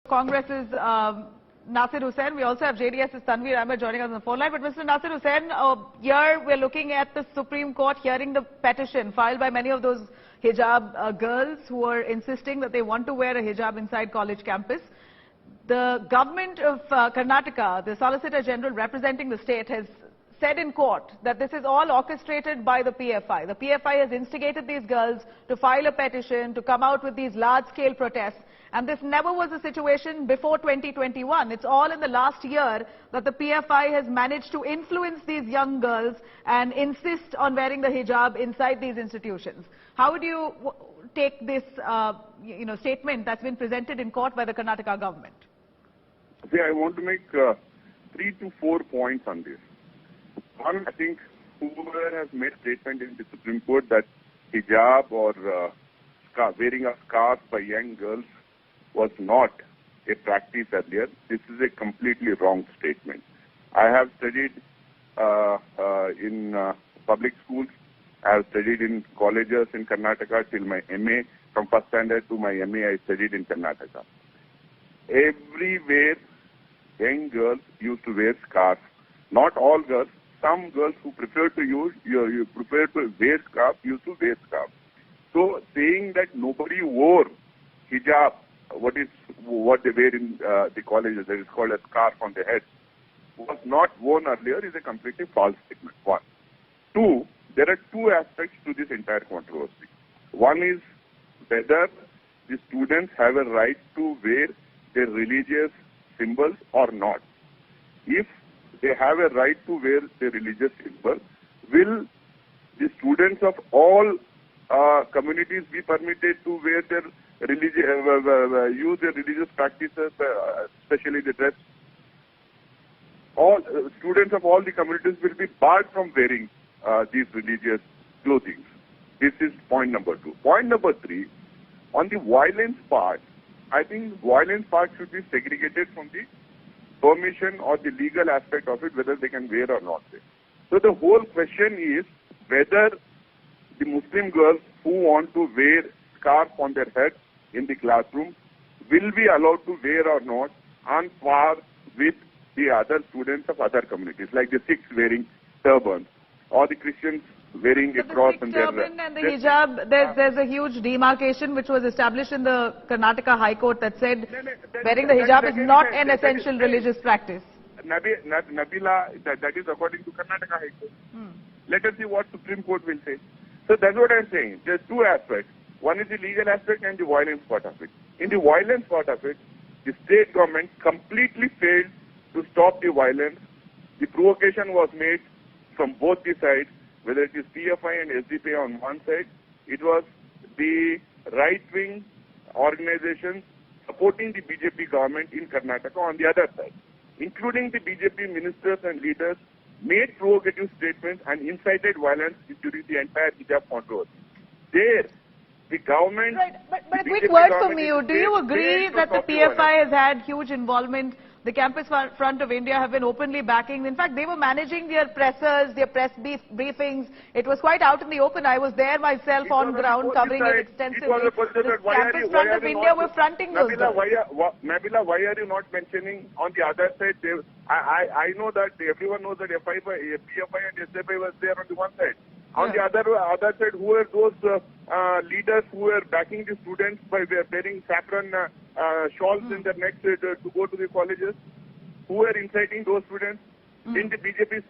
Congress's Naseer Hussain. We also have JDS's Tanveer Ahmed joining us on the phone line. But Mr. Naseer Hussain, here we're looking at the Supreme Court hearing the petition filed by many of those hijab girls who are insisting that they want to wear a hijab inside college campus. The government of Karnataka, the Solicitor General representing the state, has said in court that this is all orchestrated by the PFI. The PFI has instigated these girls to file a petition, to come out with these large-scale protests. And this never was a situation before 2021. It's all in the last year that the PFI has managed to influence these young girls and insist on wearing the hijab inside these institutions. How would you take this statement that's been presented in court by the Karnataka government? See, I want to make 3 to 4 points on this. One, I think whoever has made a statement in the Supreme Court that hijab or wearing a scarf by young girls was not a practice earlier, this is a completely wrong statement. I have studied in public schools. I have studied in colleges in Karnataka till my MA. From first standard to my MA, I studied in Karnataka. Everywhere, young girls used to wear scarves. Not all girls. Some girls who prefer to wear scarf used to wear scarf. So saying that nobody wore hijab, what they wear in the colleges, that is called a scarf on the head, was not worn earlier is a completely false statement. One. Two, there are two aspects to this entire controversy. One is whether the students have a right to wear their religious symbols or not. If they have a right to wear their religious symbol, will the students of all communities be permitted to wear their use their religious practices, especially the dress? All students of all the communities will be barred from wearing these religious clothing. This is point number 2. Point number 3, on the violence part, I think violence part should be segregated from the permission or the legal aspect of it, whether they can wear or not wear. So the whole question is whether the Muslim girls who want to wear scarf on their head in the classroom will be allowed to wear or not on par with the other students of other communities, like the Sikhs wearing turbans or the Christians wearing a cross on their turban and the hijab. There's a huge demarcation which was established in the Karnataka High Court that said wearing the hijab is not an essential religious practice. Nabila, that is according to Karnataka High Court. Let us see what Supreme Court will say. So that's what I'm saying. There's two aspects. One is the legal aspect and the violence part of it. In the violence part of it, the state government completely failed to stop the violence. The provocation was made from both the sides, whether it is PFI and SDP on one side. It was the right-wing organizations supporting the BJP government in Karnataka on the other side, including the BJP ministers and leaders, made provocative statements and incited violence during the entire hijab controversy. There, the government... Right, but a quick word from you. Do you agree that the PFI has had huge involvement? The Campus Front of India have been openly backing. In fact, they were managing their pressers, their press briefings. It was quite out in the open. I was there myself on ground covering it extensively. The Campus Front of India were fronting those girls. Nabila, why are you not mentioning on the other side? I know that everyone knows that PFI and SFI was there on the one side. On the other side, who were those leaders who were backing the students by wearing saffron shawls in their necks to go to the colleges? Who were inciting those students? In the BJP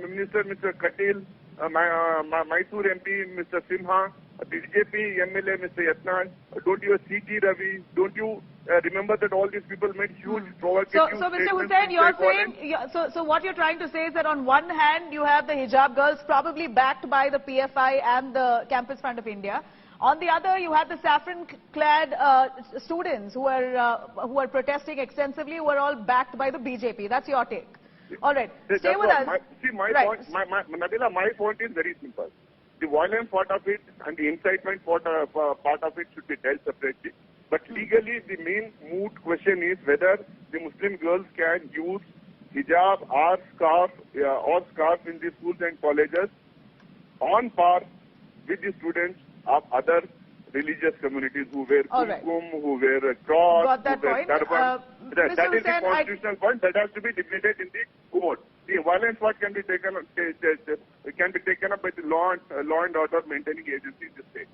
minister, Mr. Katil, Mysore MP, Mr. Simha, BJP MLA, Mr. Yatnan, don't you C.T. Ravi, don't you remember that all these people made huge provocative So Mr. Hussain, you're saying, so what you're trying to say is that on one hand, you have the hijab girls probably backed by the PFI and the Campus Front of India. On the other, you have the saffron-clad students who are protesting extensively, who are all backed by the BJP. That's your take. All right. Stay with us. Nabila, my point is very simple. The violent part of it and the incitement part of it should be dealt separately. But legally, the main moot question is whether the Muslim girls can use hijab or scarf in the schools and colleges on par with the students of other religious communities who wear All right. kumkum, who wear a cross, Got that who wear point. turban. That Mr. is the Hussain, constitutional point that has to be debated in the court. The violence what can be taken up by the law and order maintaining agency in the state.